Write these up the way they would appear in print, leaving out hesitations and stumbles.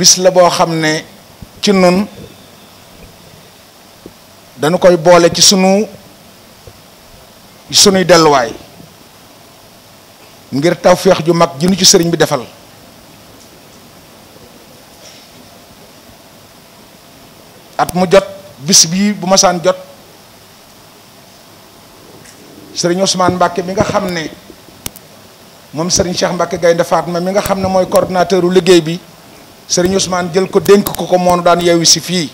bis la boo xam ne ci nun dañu koy boole ci sunuy delluwaay ngir tawféex ju mag ji nu ci sëriñ bi defal at mu jot bis bii bu masaan jot sëriñ Ousmane Mbacke mi nga xam ne moom sëriñ Cheikh Mbacke Gaynde Fatma mi nga xam ne mooy coordonnateur u liggéey bi sëriñ Ousmane jël ko dénk ko moonu daan yeewi si fii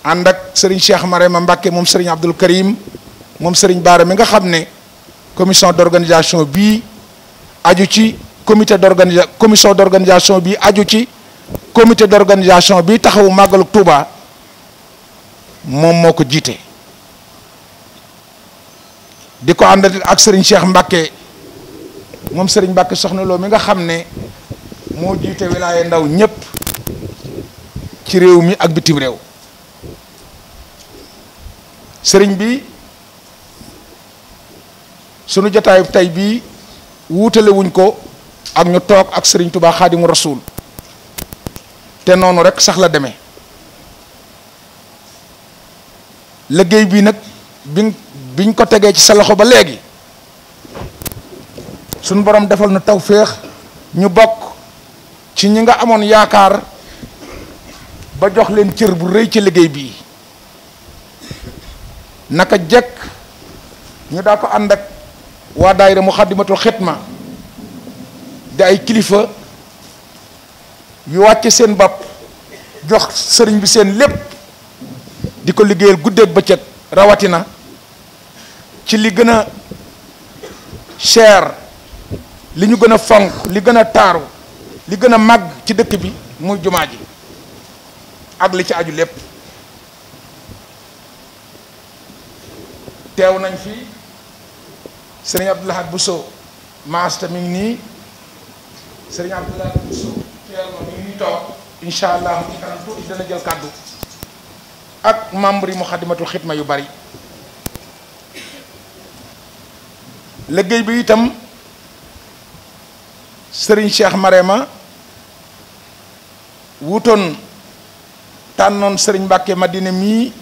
ànd ak sëriñ Cheikh Marema Mbacke moom sëriñ Abdoul Karim moom sëriñ Baara mi nga xam ne commission d'organisation bii aju ci commission d'organisation bii aju ci comité d'organisation bii taxawu màggalu Touba moom moo ko jiite di ko ànd ak sëriñ Cheikh Mbacke moom sëriñ Mbacke soxna loo mi nga xam ne moo jiite wilaaye ndaw ñépp ci réew mi ak bitim réew sëriñ bi sunu jotaayu tey bii wuutale wuñ ko ak ñu toog ak sëriñ Touba Xaadimu Rasuul te noonu rek sax la demee liggéey bi nag biñ ko tegee ci sa loxo ba léegi suñu borom defal na tawféex ñu bokk ci ñi nga amoon yaakaar ba jox leen cër bu rëy ci liggéey bii naka jekk ñu daa ko ànd ak waa daayira Muxaddamatul Xidma di ay kilifa yu wàcce seen bopp jox sëriñ bi seen lépp di ko liggéeyal guddeeg bëccëg rawatina ci li gën a cher li ñu gën a fonk li gën a taaru li gën a màgg ci dëkk bi muy jumaa ji ak li ci aju lépp teew nañ fi sëriñ Abdoulahad Bousso maasta mi ngi nii sëriñ Abdoulahad Bousso teelma mi ngi nii toog incha allah ci kanam tuuti dana jël kàddu ak membre yi Muxaddamatul Xidma yu bari liggéey bi itam sëriñ Cheikh Marema wutoon tànnoon sëriñ Mbacke Madina mii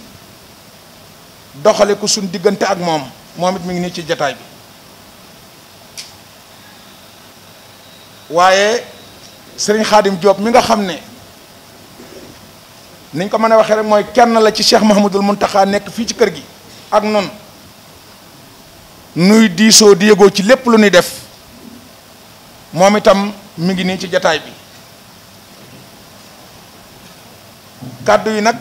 doxale ko suñ diggante ak moom it mi ngi nii ci jataay bi waaye sëriñ Xaadim Diop mi nga xam ne niñ ko mën a waxee rek mooy kenn la ci Cheikh Mouhamadul Mountakha nekk fii ci kër gi ak noonu nuy diisoo di yëgoo ci lépp lu ñuy def moom itam mi ngi nii ci jataay bi kàddu yi nag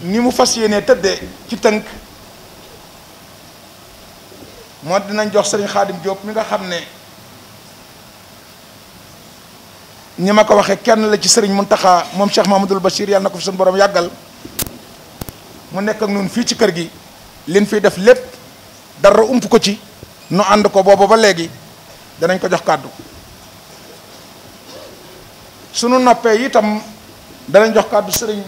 ni mu fas yéenee tëddee ci tënk moo dinañ jox sëriñ Xaadim Diop mi nga xam ne ni ma ko waxee kenn la ci sëriñ Mountakha moom Cheikh Mahamadul Bachir yàlla na ko fi suñu borom yàggal mu nekk ak ñun fii ci kër gi liñ fiy def lépp dara ump ko ci nu ànd ko booba ba léegi danañ ko jox kàddu sunu noppee itam danañ jox kàddu sëriñ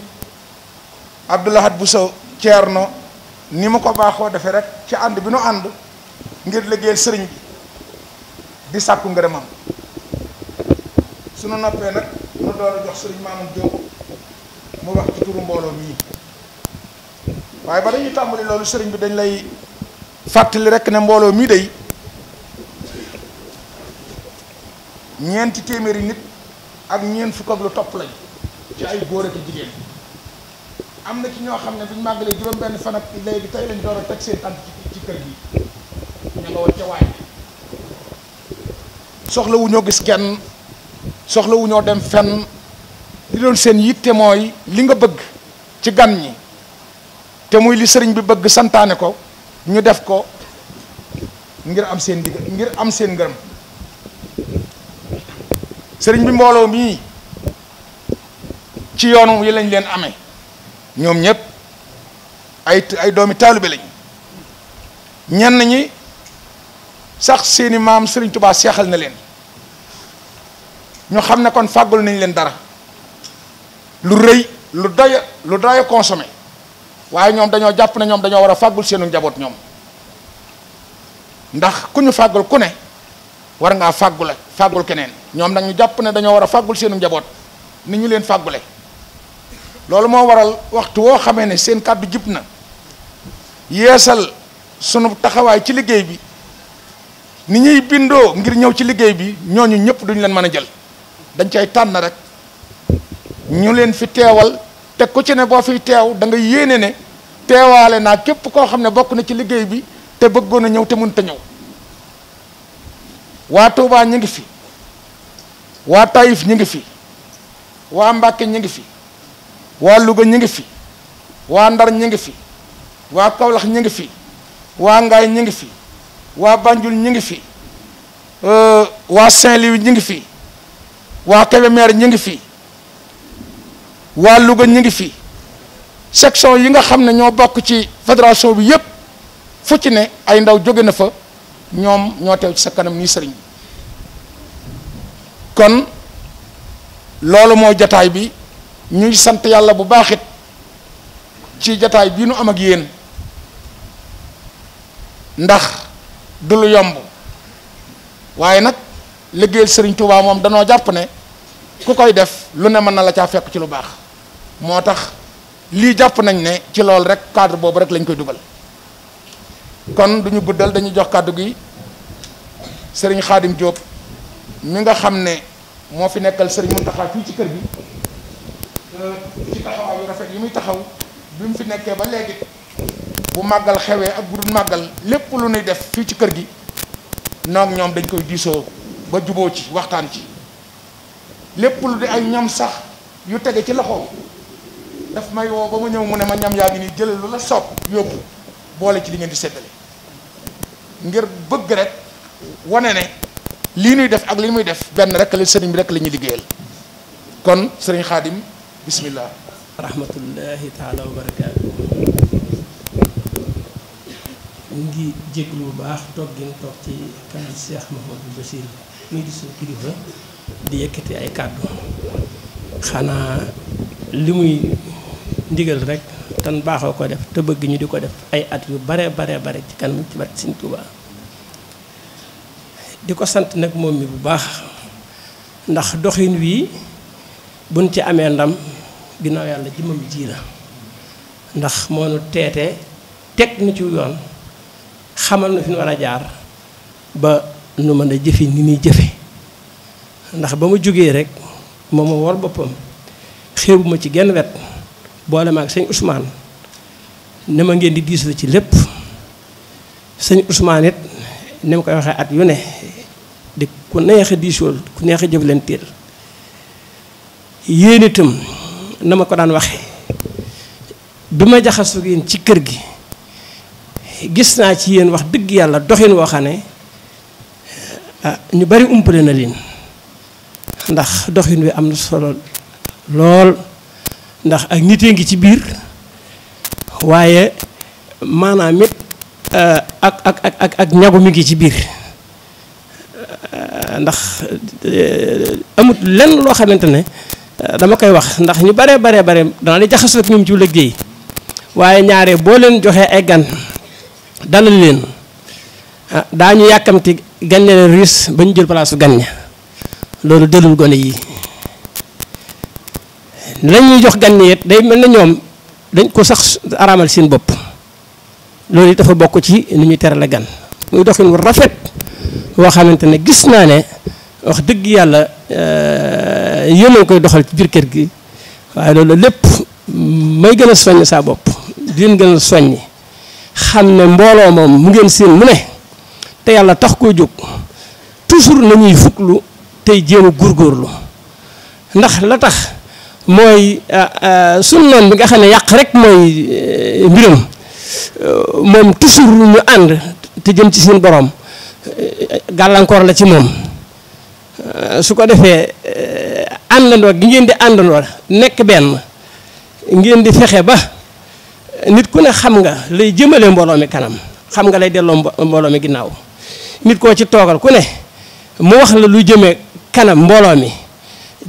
Abdoulahad Bousso Thierno ni mu ko baaxoo defee rek ci ànd bi nu ànd ngir liggéeyal sëriñ bi di sàkku ngërëmam sunu noppee nag mu door a jox sëriñ Mamoun Diop mu wax ci turu mbooloo mii waaye ba dañuy tàmbali loolu sëriñ bi dañ lay fàttali rek ne mbooloo mii day ñeenti téeméeri nit ak ñeent fukk ak lu topp lañ ci ay góor ak jigéen am na ci ñoo xam ne biñ màggalee juróom-benn fan ak léegi tey lañ door a teg seen tànk ci kër gi ña nga woon ca waay soxla wu ñoo gis kenn soxla wu ñoo dem fenn li doon seen yitte mooy li nga bëgg ci gan ñi te muy li sëriñ bi bëgg santaane ko ñu def ko ngir am seen digg ngir am seen ngërëm sëriñ bi mbooloo mii ci yoonu yi lañ leen amee ñoom ñëpp ay doomi taalibe lañ ñenn ñi sax seeni maam sëriñ Tuubaa seexal na leen ñu xam ne kon fàggul nañ leen dara lu rëy lu doy consommé waaye ñoom dañoo jàpp ne ñoom dañoo war a fàggul seenu njaboot ñoom ndax ku ñu fàggul ku ne war ngaa fàggul keneen ñoom nag ñu jàpp ne dañoo war a fàggul seenu njaboot ni ñu leen fàggule loolu moo waral waxtu woo xamee ne seen kàddu jib na yeesal sunu taxawaay ci liggéey bi ni ñuy bindoo ngir ñëw ci liggéey bi ñooñu ñëpp duñ leen mën a jël dañ cay tànn rek ñu leen fi teewal te ku ci ne boo fiy teew da nga yéene ne teewaale naa képp koo xam ne bokk na ci liggéey bi te bëggoon a ñëw te mënut a ñëw waa Touba ñu ngi fi waa Taïf ñu ngi fi waa Mbàkke ñu ngi fi waa Louga ñu ngi fi waa Ndar ñu ngi fi waa Kaolack ñu ngi fi waa Ngaay ñu ngi fi waa Banjul ñu ngi fi waa Saint-Louis ñu ngi fi waa Kébémer ñu ngi fi waa Louga ñu ngi fi section yi nga xam ne ñoo bokk ci fédération bi yépp fu ci ne ay ndaw jóge na fa ñoom ñoo teew ci sa kanam nii sëriñ bi kon loolu mooy jataay bi ñuy sant yàlla bu baaxit ci jataay bii nu am ak yéen ndax du lu yomb waaye nag liggéeyal sëriñ Touba moom danoo jàpp ne ku koy def lu ne mën na la caa fekk ci lu baax moo tax lii jàpp nañ ne ci loolu rek cadre boobu rek lañ koy dugal kon duñu guddal dañuy jox kàddu gi sëriñ Xaadim Diop mi nga xam ne moo fi nekkal sëriñ Mountakha fii ci kër gi ci taxawaay yu rafet yi muy taxaw bi mu fi nekkee ba léegi bu màggal xewee ak bu dul màggal lépp lu nuy def fii ci kër gi noog ñoom dañ koy diisoo ba juboo ci waxtaan ci lépp lu di ay ñam sax yu tege ci loxo daf may woo ba ma ñëw mu ne ma ñam yaa ngi nii jëlal lu la soob yóbbu boole ci li ngeen di séddale ngir bëgg rek wane ne lii nuy def ak li muy def benn rek la sëriñ bi rek la ñuy liggéeyal kon sëriñ Xaadim bismillah rahmatullahi taala wa barakaatu ñu ngi jéglu bu baax toog gi toog ci kanam Cheikh Mouhamadou Bachir muy di suñu kilifa di yëkkati ay kàddu xanaa li muy ndigal rek tan baaxoo ko def te bëgg ñu di ko def ay at yu bare ci kanam ci barke Sëriñ Tuubaa di ko sant nag moom mi bu baax ndax doxin wii buñ ci amee ndam ginnaaw yàlla jëmmam ji la ndax moo nu teete teg ni ci yoon xamal na fi nu war a jaar ba nu mën a jëfe ni ñuy jëfe ndax ba ma jógee rek moom ma war boppam xeebuma ci genn wet boole ma ak sëñ Ousmane ne ma ngeen di diislu ci lépp sëñ Ousmane it ni ma koy waxee at yu ne di ku neex a diisool ku neex a jëflanteel yéen itam na ma ko daan waxe bi ma jaxasoo yéen ci kër gi gis naa ci yéen wax dëgg yàlla doxin woo xam ne ñu bari umpale na leen ndax doxin wi am na solo lool ndax ak nitee ngi ci biir waaye maanaam it ak ñagu mi ngi ci biir ndax amut lenn loo xamante ne dama koy wax ndax ñu bare dana di jaxasoo ak ñoom ci liggéey waaye ñaare boo leen joxee ay gan dalal leen daañu yàkkamti gan leen riis ba ñu jël palaasu gan ña loolu dalul gone yi lañuy jox gan ñi it day mel na ñoom dañ ko sax araamal seen bopp loolu dafa bokk ci ni ñuy terale gan muy doxin wu rafet woo xamante ne gis naa ne wax dëgg yàlla yéen a koy doxal ci biir kër gi waaye loolu lépp may gën a soññ saa bopp di leen gën a soññ xam ne mbooloo moom mu ngeen seen mu ne te yàlla tax koo jóg toujours nañuy fuklu tey jéem a góorgóorlu ndax la tax mooy sunu noon bi nga xam ne yàq rek mooy mbiram moom toujours ñu ànd te jëm ci seen borom gàllankoor la ci moom su ko defee àndandoo gi ngeen di àndandoo nekk benn ngeen di fexe ba nit ku ne xam nga lay jëmale mbooloo mi kanam xam nga lay delloo mbooloo mi ginnaaw nit koo ci toogal ku ne mu wax la lu jëmee kanam mbooloo mi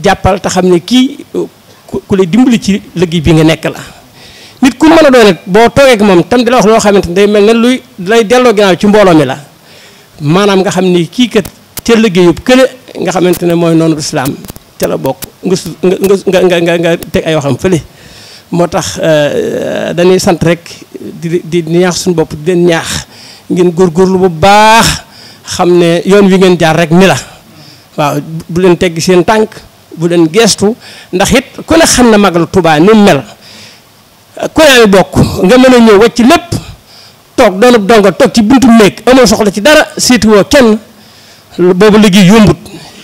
jàppal te xam ne kii ku lay dimbali ci liggéey bi nga nekk la nit ku mën a doon boo toogee ak moom tam di la wax loo xamante ne day mel ne luy lay delloo ginnaaw ci mbooloo mi la maanaam nga xam ni kii kat te liggéeyub kële nga xamante ne mooy noonu lislaam ca la bokk nga teg ay waxam fële moo tax dañuy sant rek di ñaax suñu bopp di leen ñaax ngeen góorgóorlu bu baax xam ne yoon wi ngeen jaar rek ni la waaw bu leen tegg seen tànk bu leen geestu ndax it ku ne xam na Magalu Touba ni mu mel ku ne bokk nga mën a ñëw wacc lépp toog doonub donga toog ci buntu néeg amoo soxla ci dara seetiwoo kenn boobu liggéey yombut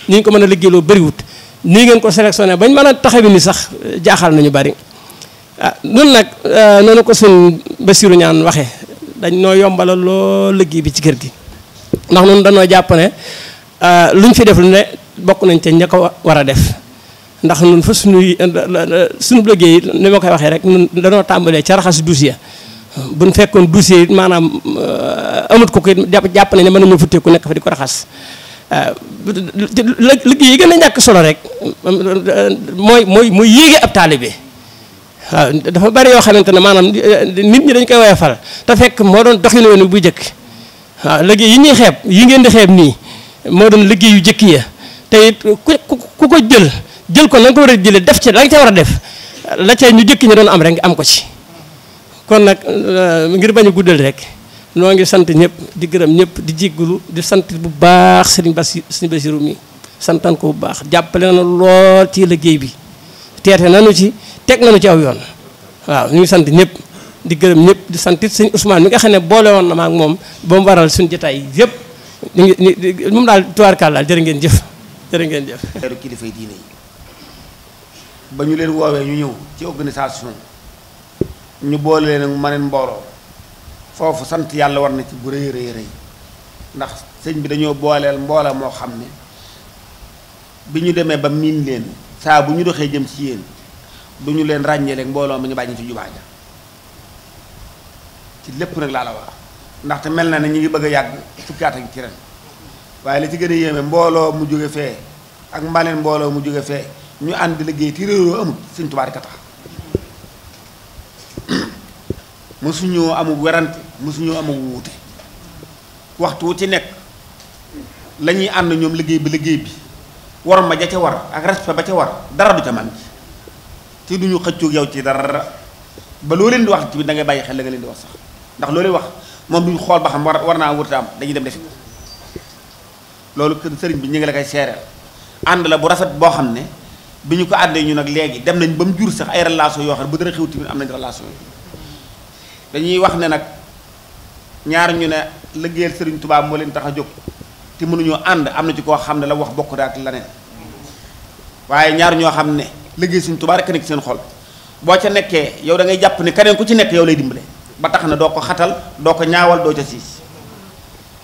ni ñu ko mën a liggéeyloo bëriwut nii ngeen ko sélectionné bañ mën a taxawi ni sax jaaxal nañu bari ah noonu nag noonu ko sëñ Bassirou ñaan waxee dañ noo yombalal loo liggéey bi ci kër gi ndax noonu dañoo jàpp ne luñ fi def lu ne bokk nañ ca ña ko war a def ndax ñun fa suñu liggéey ni ma koy waxee rek ñun dañoo tàmbalee ca raxas dossier buñ fekkoon dossier yi maanaam amut ko jàpp nañ ne mën nañu futtee ku nekk fa di ko raxas liggéey yi gën a ñàkk solo rek mooy yéege ab taalibe waaw dafa bari yoo xamante ne maanaam nit ñi dañ koy woyofal te fekk moo doon doxinu yoon bu jëkk waaw liggéey yi ñuy xeeb yi ngeen di xeeb nii moo doon liggéey yu jëkk ya te it ku ko jël ko na nga ko war a jëlee def ci la nga ca war a def la ca ñu jëkk ñi doon am rek nga am ko ci kon nag ngir bañ a guddal rek noo ngi sant ñëpp di gërëm ñëpp di jéggulu di sant bu baax sëriñ Bassirou mi santan ko bu baax jàppale na lool ci liggéey bi teete nanu ci teg nañu ci aw yoon waaw ñu ngi sant ñëpp di gërëm ñëpp di sant it sëñ Ousmane mi nga xam ne boole woon na ma ak moom ba mu waral suñu jotaay yëpp moom daal tubaarkaal daal jërë ngeen jëf jërë ngeen jëf. kilifay diine yi ba ñu leen woowee ñu ñëw ci organisation ñu boole leen ak maneen mbooloo foofu sant yàlla war na ci bu rëy rëy rëy ndax sëñ bi dañoo booleel mbooloo moo xam ne bi ñu demee ba miin leen saa bu ñu doxee jëm ci yéen du ñu leen ràññee ak mbooloo mi ñu bàyyi ci jumaa ja ci lépp nag laa la wax ndaxte mel na ne ñu ngi bëgg a yàgg fukki at ak ci ren waaye li ci gën a yéeme mbooloo mu jóge fee ak mbaleen mbooloo mu jóge fee ñu ànd liggéey ti réeroo amul Sëñ Tuubaa rek a tax mosuñoo amul werante mosuñoo amul wuute waxtu wu ci nekk la ñuy ànd ñoom liggéey bi war ma ja ca war ak respect ba ca war dara du ca man ci duñu xëccoog yow ci dara ba loo leen di wax ci da ngay bàyyi xel la nga leen di wax sax ndax loo leen wax moom duñu xool ba xam war naa wërta am dañuy dem defi loolu kër sëriñ bi ñu ngi la koy seereel ànd la bu rafet boo xam ne bi ñu ko àndee ñu nag léegi dem nañ ba mu jur sax ay relation yoo xam ne bu dara xew tamit am nañ relation yi dañuy wax ne nag ñaar ñu ne liggéeyal sëriñ Tuubaa moo leen tax a jóg te mënuñoo ànd am na ci koo xam ne la wax bokk ak leneen waaye ñaar ñoo xam ne liggéey sëriñ Tuubaa rek nekk seen xol boo ca nekkee yow da ngay jàpp ne keneen ku ci nekk yow lay dimbale ba tax na doo ko xatal doo ko ñaawal doo ca siis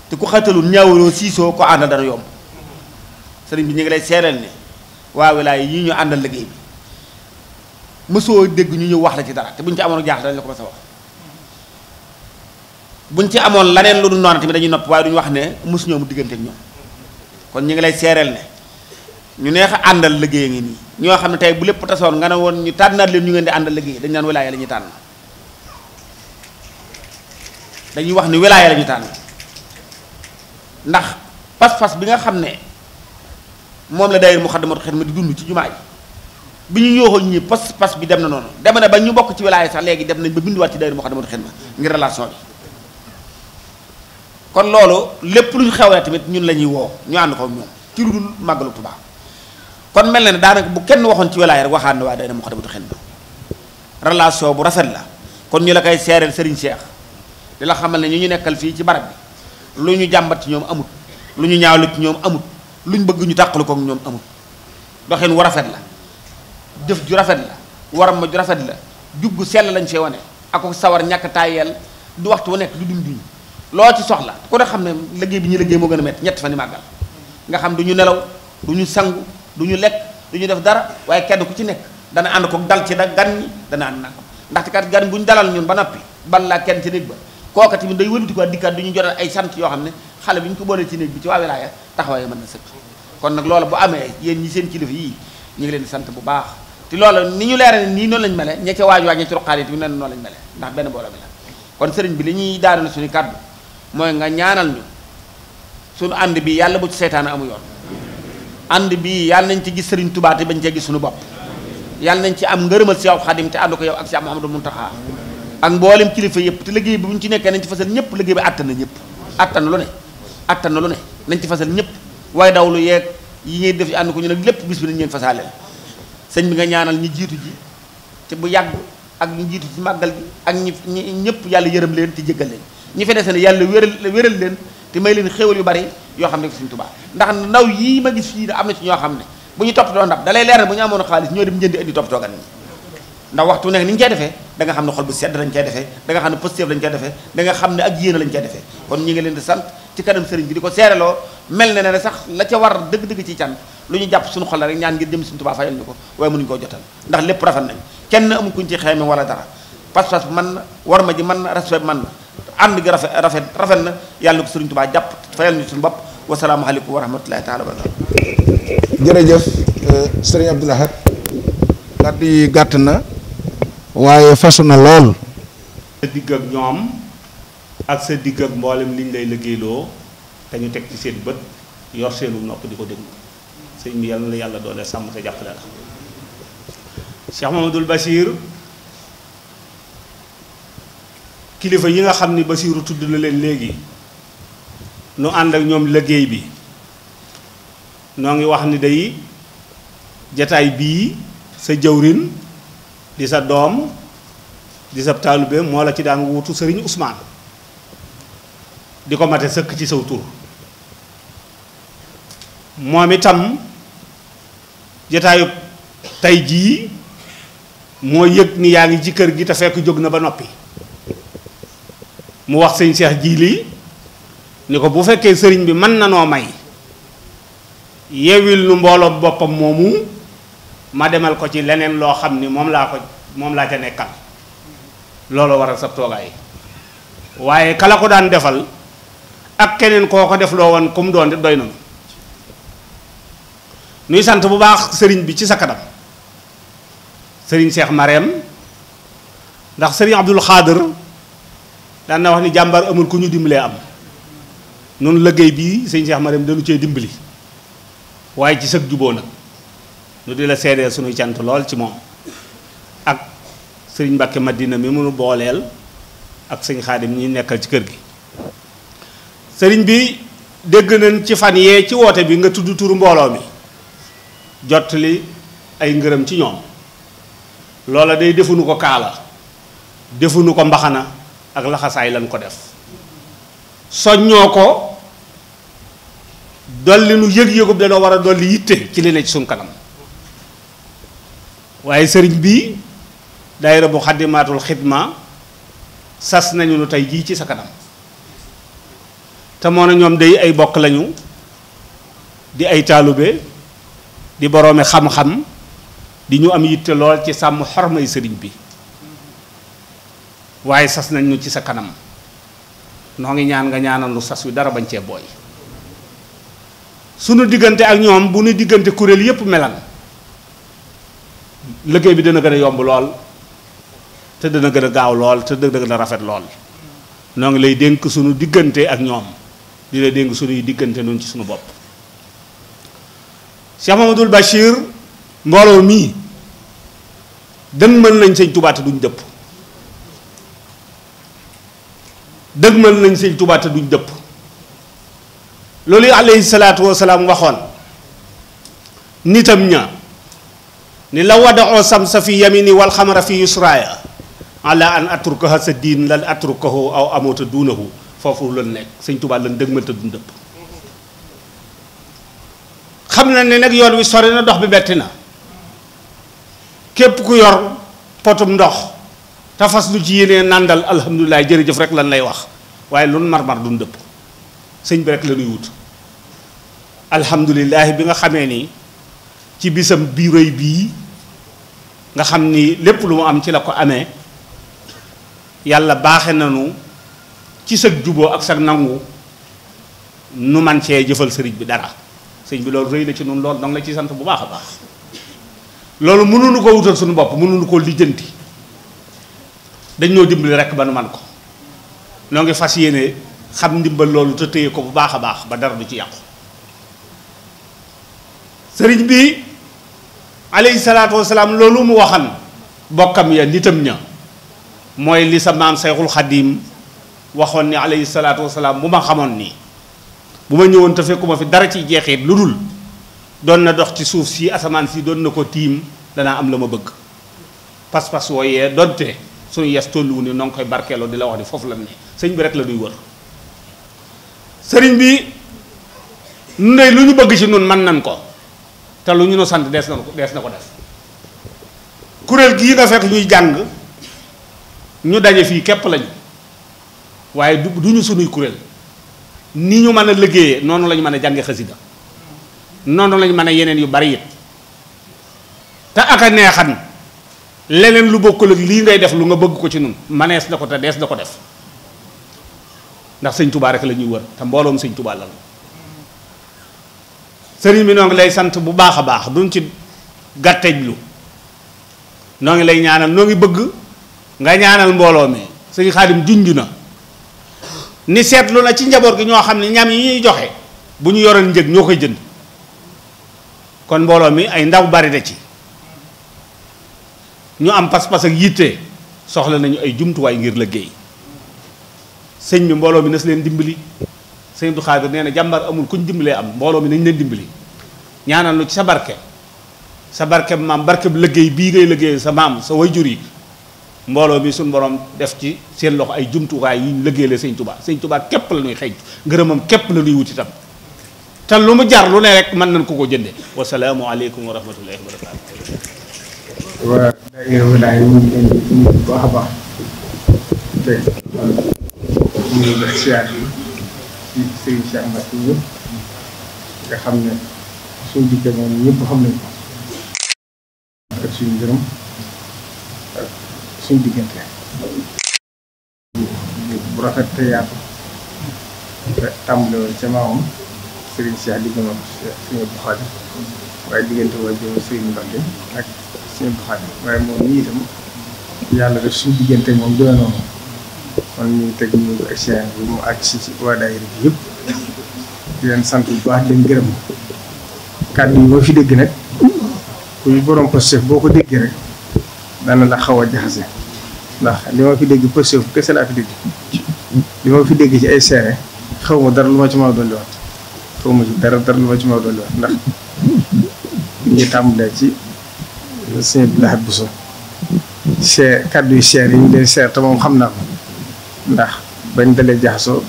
te ku xatalul ñaawaloo siisoo ko àndal dana yomb sëriñ bi ñu ngi lay seereel ne waa wilaay yi ñu àndal liggéey bi mësoo dégg ñu ñëw wax la ci dara te buñ ci amoon jaaxle dañ la ko mës a wax buñ ci amoon laneen lu dul noonu tamit dañuy nopp waaye duñu wax ne mosu ñoo mu diggante ak ñoom kon ñu ngi lay seereel ne ñu neex a àndal liggéey ngi nii ñoo xam ne tey bu lépp tasoon nga ne woon ñu tànnaat leen ñu ngeen di àndal liggéey dañu naan wilaaya la ñuy tànn dañuy wax ni wilaaya la ñuy tànn ndax pas-pas bi nga xam ne moom la daayira Moukhaddamatoul Khidma di dund ci jumaa ji bi ñu ñooxoon ñi pas bi dem na noonu dem na ba ñu bokk ci wilaaya sax léegi dem nañ ba binduwaat ci daayira Moukhaddamatoul Khidma ngir relation bi kon loolu lépp lu ñu xewlee tamit ñun la ñuy woo ñu ànd ko ñoom ci lu dul màggalu Tuubaa kon mel na ne daanaka bu kenn waxoon ci wilaaya rek waxaan na waa daayira Moukhaddamatoul Khidma relation bu rafet la kon ñu la koy seereel Serigne Cheikh di la xamal ne ñu nekkal fii ci barab bi lu ñu jàmbat ci ñoom amut lu ñu ñaawlu ci ñoom amut lu ñu bëgg ñu tàqalu ko ñoom amut doxin wu rafet la jëf ju rafet la waram ma ju rafet la jubbu sell lañ see wane ak ko sawar ñàkk taayeel du waxtu wu nekk du duñ loo ci soxla ku ne xam ne liggéey bi ñu liggéey moo gën a métti ñett fan yi màggal nga xam du ñu nelaw du ñu sangu du ñu lekk du ñu def dara waaye kenn ku ci nekk dana ànd ko dal ci gan ñi dana ànd nangam ndaxte kat gan bu ñu dalal ñun ba noppi bal laa kenn ci néeg ba kooka tamit day wëlbati ko dikkaat du ñu jotal ay sant yoo xam ne xale bi ñu ko boolee ci néeg bi ci waa wilaaya taxawaay mën na sëkk kon nag loolu bu amee yéen ñi seen kilifa yii ñu ngi leen di sant bu baax te loolu ni ñu leeral nii noonu lañ mele ña ca waaj waaj ña ci roqaal yi tamit noonu lañ mele ndax benn booloo bi la kon sëriñ bi li ñuy daanal suñu kàddu mooy nga ñaanal ñu suñu ànd bi yàlla bu ci seytaane amu yoon ànd bii yàlla nañ ci gis Sëriñ Tuubaa te bañ cee gis suñu bopp yàlla nañ ci am ngërëmal Seex Xaadim te ànd ko yow ak Seex Muhammadu Muntaxa ak mboolem kilifa yëpp te liggéey bi bu ñu ci nekkee nañ ci fasal ñëpp liggéey bi àttan na ñëpp àttan na lu ne nañ ci fasal ñëpp waaye dawlu yeeg yi ngay def ànd ko ñu nag lépp bis bi nañ leen fasaaleel sëñ bi nga ñaanal ñi jiitu ji te bu yàgg ak ñi jiitu ci màggal gi ak ñi ñëpp yàlla yërëm leen te jéggal leen ñi fi dese ne yàlla wéral leen te may leen xéwal yu bari yoo xam ne ko Sëriñ Tuubaa ndax ndaw yii ma gis fii am na ci ñoo xam ne bu ñu toppatoo ndab dalay leer bu ñu amoon xaalis ñoo dem njëndi indi toppatoo gan ñi ndax waxtu nekk ni ñu koy defee da nga xam ne xol bu sedd lañ koy defee da nga xam ne positif lañ koy defee da nga xam ne ak yéene lañ koy defee kon ñi ngi leen di sant ci kanam sëriñ bi di ko seereloo mel ne sax la ca war dëgg-dëgg ci can lu ñu jàpp suñu xol la rek ñaan ngir jëm Sëriñ Tuubaa fayal ñu ko waaye mënuñu koo jotal ndax lépp rafet nañ kenn amul kuñ ci xeeme wala dara pas-pas bi mën na war ma ji mën na respect bi mën na ànd gi rafet na yàlla na ko Sëriñ Tuubaa jàpp fayal ñu suñu bopp wasalaamu aleykum wa rahmatullahi taala wa barakatuh. jërëjëf sëriñ Abdou Lahad kàddu yi gàtt na waaye fasu na lool. sa digg ak ñoom ak sa digg ak mboolem liñ lay liggéeyloo te ñu teg ci seen bët yor seenu nopp di ko déglu sëñ bi yàlla na la yàlla doole sàmm te jàppale la. Cheikh Mamadou Bachir kilifa yi nga xam ni Bachiru tudd na leen léegi nu ànd ak ñoom liggéey bi noo ngi wax ni day jataay bii sa jëwrin di sa doom di sa taalibe moo la ci daan wuutu sëriñ Ousmane di ko mate sëkk ci saw tur moom itam jataayu tey jii moo yëg ni yaa ngi ci kër gi te fekk jóg na ba noppi mu wax sëñ Cheikh Jili ni ko bu fekkee sëriñ bi mën na noo may yeewil nu mbooloo boppam moomu ma demal ko ci leneen loo xam ni moom laa ca nekkal loolu waral sa toogaay waaye kala ko daan defal ak keneen koo ko def loo woon comme doon doy nañu nuy sant bu baax sëriñ bi ci sa kanam sëriñ Cheikh Marème ndax sëriñ Abdul Xaadir daan na wax ni jàmbar amul ku ñu dimbalee am noonu liggéey bii sëriñ Cheikh Marème dañu cee dimbali waaye ci sëg juboo nag nu di la seedeel suñuy cant lool ci moom ak sëriñ Mbàkke Madina mi mënu booleel ak sëñ Xaadim ñi nekkal ci kër gi sëriñ bi dégg nañ ci fan yee ci woote bi nga tudd turu mbooloo mi jottali ay ngërëm ci ñoom loola day defuñu ko kaala defuñu ko mbaxana ak laxasaay lañ ko def soññoo ko dolli nu yëg-yëgub danoo war a dolli yitte ci li ne ci suñ kanam waaye sëriñ bi daayira bu Xaddimaatul Xidma sas nañu nu tey jii ci sa kanam te moo na ñoom day ay bokk lañu di ay taalube di boroomi xam-xam di ñu am yitte lool ci sàmm xormay sëriñ bi waaye sas nañ ñu ci sa kanam noo ngi ñaan nga ñaanal nu sas wi dara bañ cee booy sunu diggante ak ñoom bu nu diggante kuréel yépp melan liggéey bi dana gën a yomb lool te dana gën a gaaw lool te dana gën a rafet lool noo ngi lay dénk sunu diggante ak ñoom di la dénk sunuy diggante noonu ci sunu bopp Cheikh Mamadou Bachir mbooloo mii dëgmal nañ sëñ Tuubaa te duñ dëpp dëgmal nañ sëñ Tuubaa te duñ dëpp loolu alayhi salaatu wasalaam waxoon nitam ña ni la wadaoo samsa fi yamini wal xamara fi yusraaya ala an atrukaha sa diin lan atrukahu aw amoota duunahu foofu lan nekk sëñ Tuubaa lan dëgmal te duñ dëpp xam na ne nag yoon wi sori na dox bi metti na képp ku yor potum ndox te fas lu ci yéenee nàndal alhamdulilah jërëjëf rek lan lay wax waaye lu mar-mar duñ dëpp sëñ bi rek la ñuy wut alhamdulilah bi nga xamee ni ci bisam bii rëy bii nga xam ni lépp lu mu am ci la ko amee yàlla baaxe nanu ci sag juboo ak sag nangu nu man cee jëfal sëriñ bi dara sëñ bi loolu rëy la ci noonu loolu danga la ci sant bu baax a baax loolu mënuñu ko wutal suñu bopp mënuñu ko lijjanti dañ ñoo dimbali rekk ba nu man ko noo ngi fas yéene xam ndimbal loolu te téye ko bu baax a baax ba dara du ci yàqu sëriñ bi alayhi salaatu wasalaam loolu mu waxan bokkam ya nitam ña mooy li sa maam Sayxul Xadiim waxoon ni alayhi salaatu wasalaam bu ma xamoon nii bu ma ñëwoon te fekkuma fi dara ci jeexit lu dul doon na dox ci suuf si asamaan si doon na ko tiim danaa am la ma bëgg pas-pas wooyee donte suñu yes tolluwu ni noo ngi koy barkeeloo di la wax ni foofu la ne sëñ bi rek la duy wër sëriñ bi nu ne lu ñu bëgg ci nun mën nan ko te lu ñu nu sant dees na ko def kuréel gii nga fekk ñuy jàng ñu daje fii képp lañu waaye du ñu sunuy kuréel ni ñu mën a liggéeyee noonu lañu mën a jànge xasida noonu lañu mën a yeneen yu bari it te aka neexan leneen lu bokkul ak lii ngay def lu nga bëgg ko ci nun manees na ko te dees na ko def ndax sëñ Touba rek la ñuy wër te mbooloom sëñ Touba la sëriñ bi noo ngi lay sant bu baax a baax duñ ci gàttejlu noo ngi lay ñaanal noo ngi bëgg nga ñaanal mbooloo mi sëñ Xaadim junj na ni seetlu na ci njaboot gi ñoo xam ne ñam yi ñuy joxe bu ñu yoroon njëg ñoo koy jënd kon mbooloo mi ay ndaw bari da ci ñu am pas-pas ak yitte soxla nañu ay jumtuwaay ngir liggéey sëñ bi mbooloo mi na si leen dimbali sëñ Abdou Khadir nee na jàmbar amul kuñ dimbalee am mbooloo mi nañ leen dimbali ñaanal lu ci sa barke maam barke bu liggéey bii ngay liggéey sa maam sa wayjur yi mbooloo mi suñ borom def ci seen loxo ay jumtuwaay yu ñu liggéeyee sëñ Touba képp la ñuy xëy ngërëmam képp la ñuy wuti tam te lu mu jar lu ne rek mën nañ ko jënde wasalaamu aleykum wa rahmatullahi wa barakatu waa daayira Wilaya ñu ngi leen di nuyu bu baax a baax te ñu ngi def siyaar yi ci Serigne Cheikh Mbacke ñëpp nga xam ne suñu dikkee moom ñëpp xam nañ ko ak suñu ngërëm ak suñu diggante bu rafet te yaatu te tàmbale woon ca maamam Serigne Cheikh diggante ak Serigne Abdou Khadir waaye diggante waa jëm Serigne Mbacke ak Serigne Abdou Khadir waaye moom ñii itam yàlla def suñu diggante moom doy noonu kon ñu ngi teg ñu ak siyaar bi mu àgg si waa daayira bi yëpp di leen sant bu baax di leen gërëm kàddu yi ma fi dégg nag kuy borom Pastef boo ko déggee rek dana la xaw a jaxase ndax li ma fi dégg Pastef kese laa fi dégg li ma fi dégg ci ay seere xaw ma dara lu ma ci ma dolliwaat xaw ma ci dara lu ma ci ma dolliwaat ndax ñu ngi tàmbalee ci sëñ Abdou Lahad Bousso seer kàddu yu seer yi ñu leen seer te moom xam naa ko ndax bañ dalee jaxasoo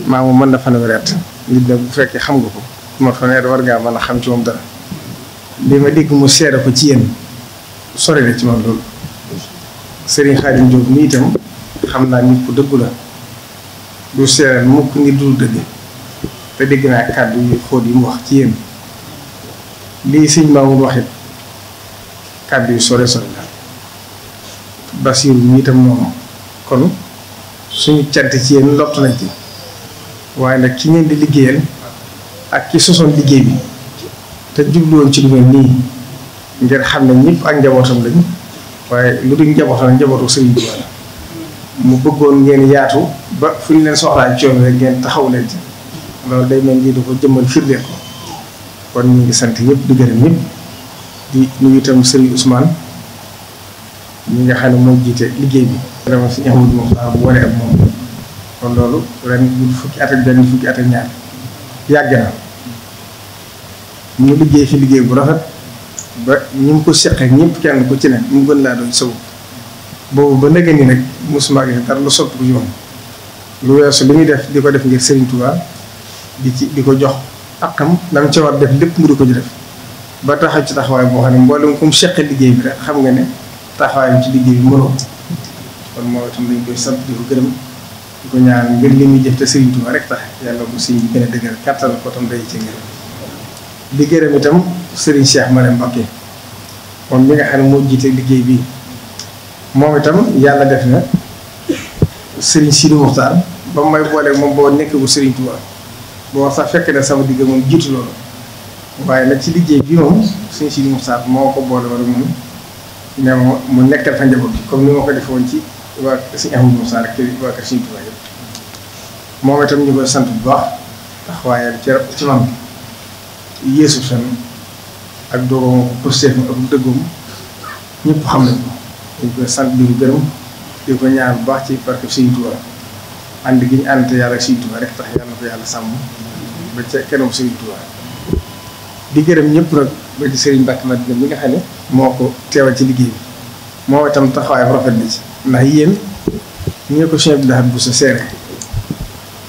maa moom mën na fanweeri at nit nag bu fekkee xam nga ko ma fanweeri war ngaa mën a xam ci moom dara li ma dégg mu seere ko ci yéen sore na ci man loolu Serigne Khadim Diop mi itam xam naa nit ku dëggu la du seere mukk nit du dëgg te dégg naa kàddu yu xóot yi mu wax ci yéen lii sëñ Mamoud wax it kàddu yu sore la Basiru mi itam noonu kon suñu cant ci yéen lott nañ ci waaye nag ki ngeen di liggéeyal ak ki sosoon liggéey bi te jubluwoon ci lu mel nii ngir xam ne ñëpp ak njabootam lañ waaye lu dul njabootam njabootu Sëriñ Tuubaa mu bëggoon ngeen yaatu ba fu ñu leen soxlaa ci yoon rek ngeen taxaw leen ci loolu day mel ni da ko jëmmal firndeel ko kon ñu ngi sant ñëpp di gërëm ñëpp di nuyu itam Sëriñ Ousmane ñi nga xam ne mooy jiite liggéey bi. vraiment si ñaxul moom bu wane ak moom kon loolu ren bu fukki at ak benn fukki at ak ñaar yàgg na mu liggéey fi liggéey bu rafet ba ñi mu ko seqee ñëpp kenn ku ci ne mu gën laa doon saw boobu ba nëgë ni nag mosuma gis dara lu soppi ko ci moom lu weesu li muy def di ko def ngir Serigne Touba di ko jox akam dama ca war def lépp mu di ko ci def ba taxaw ci taxawaay boo xam ne mboolem ku mu seqee liggéey bi rek xam nga ne taxawaayam ci liggéey bi mënoo kon moo itam dañ koy sant di ko gërëm di ko ñaan ngir li muy jëf te Serigne Touba rek tax yàlla bu sëñ bi gën a dëgër kattan ko tam day ci ngërëm di gërëm itam Serigne Cheikh Marème Mbacké moom mi nga xam ne moo jiite liggéey bi moom itam yàlla def na Serigne Sidi Mokhtar ba may booleeg moom boo nekk bu Serigne Touba boo sax fekk na sama digg moom jiitu loolu waaye nag ci liggéey bi moom Serigne Sidi Mokhtar moo ko boole wala moom ne ma mu nekkal fa njaboot bi comme ni ma ko defee woon ci waa Serigne Ahmadou Moussa rek waa kër Serigne Touba yëpp moom itam ñu koy sant bu baax ndax waaye ci man yeesu fenn ak doomam postéefam ak dëggoom ñëpp xam nañ ko dañ koy sant di gërëm di ko ñaan bu baax ci barke Sëriñ Tuubaa ànd gi ñu ànd te yàlla ak Sëriñ Tuubaa rek tax yàlla na ko yàlla sàmm ba ca kanam Sëriñ Tuubaa di gërëm ñëpp nag ba ci Sëriñ Mbàkke Madina mi nga xam ne moo ko teewal ci liggéey bi moo itam taxawaay bu rafet na ci ndax yéen ñu ne ko Cheikh Abdou Lahad bu sa seere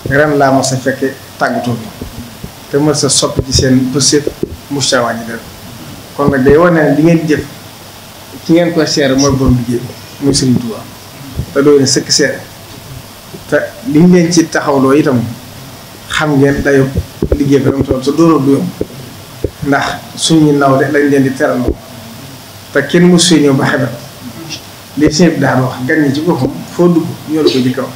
ren laa mos a fekke tàggatoo bi te mos sa soppi ci seen pëstéef mustawaa ji dara kon nag day wane ne li ngeen jëf ci ngeen koy seere mooy borom liggéey bi muy Sëriñ Tuubaa te doy na sëkk seere te li ngeen ci taxawloo itam xam ngeen dayo liggéey bi dam tool sa doonul du yomb ndax suñu naw de lañ leen di teral te kenn mu suy ñëw ba xebet li sëñ daan wax gan ñi ci boppam foo dugg ñoo la ko jëkk wax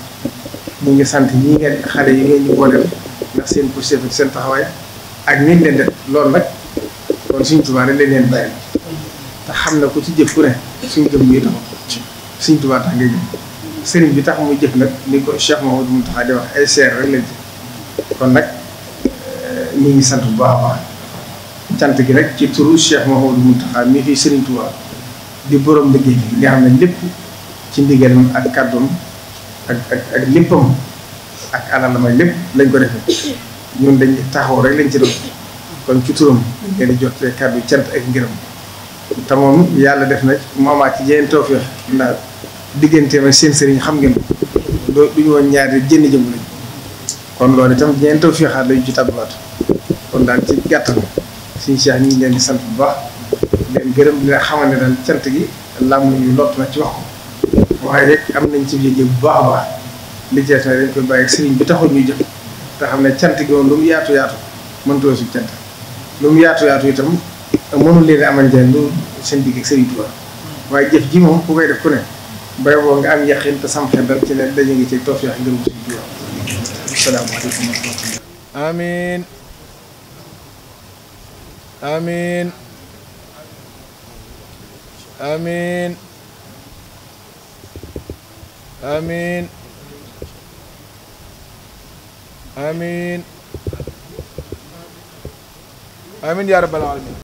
ñu ngi sant ñi ngeen xale yi ngeen ñu booleel ndax seen positif ak seen taxawaay ak nit leen def loolu nag kon Sëriñ Tuubaa rek lañ leen bàyyi te xam na ku ci jëf ku ne suñ jëm yi tax Sëriñ Tuubaa tax ngay jëf sëriñ bi tax muy jëf nag ni ko Cheikh Mouhamadou Mountakha di wax ay seer rek lañ jëf kon nag ñu ngi sant bu baax a baax cant gi rek ci turu Cheikh Mouhamadou Mountakha mi fi Sëriñ Tuubaa di borom liggéey bi nga xam ne lépp ci ndigalam ak kàddoom ak léppam ak alalam ak lépp lañ ko defee ñun dañ taxaw rek lañ ci doon kon ci turam ngeen di jot kàddu cant ak ngërëm te moom yàlla def na mu amaat ci jeneen tawfeex ndax digganteem ak seen sëriñ xam ngeen doo duñu woon ñaari jënn jëm lañ kon loolu itam jeneen tawfeexaat lañu ci tàbbaat kon daal ci gàttal suñu Cheikh ñu ngi leen di sant bu baax leen gërëm di leen xamal ne daal cant gi làmm ñu lott na ci wax ko waaye rek am nañ ci yëg bu baax a baax li jeex na dañ koy bàyyi sëriñ bi taxul ñuy jëf te xam ne cant gi moom lu mu yaatu yaatu mënutoo su cant lu mu yaatu yaatu itam mënul leen amal njëriñ lu seen digg ak Sëriñ Tuubaa waaye jëf ji moom ku koy def ku ne bay boo nga am yaqin te sam xel dal ci ne daje ngi ci tawfeex ngërëm Sëriñ Tuubaa asalaamaaleykum wa rahmatulah amiin amiin amiin amiin amiin amiin yaa rabbal aalamiin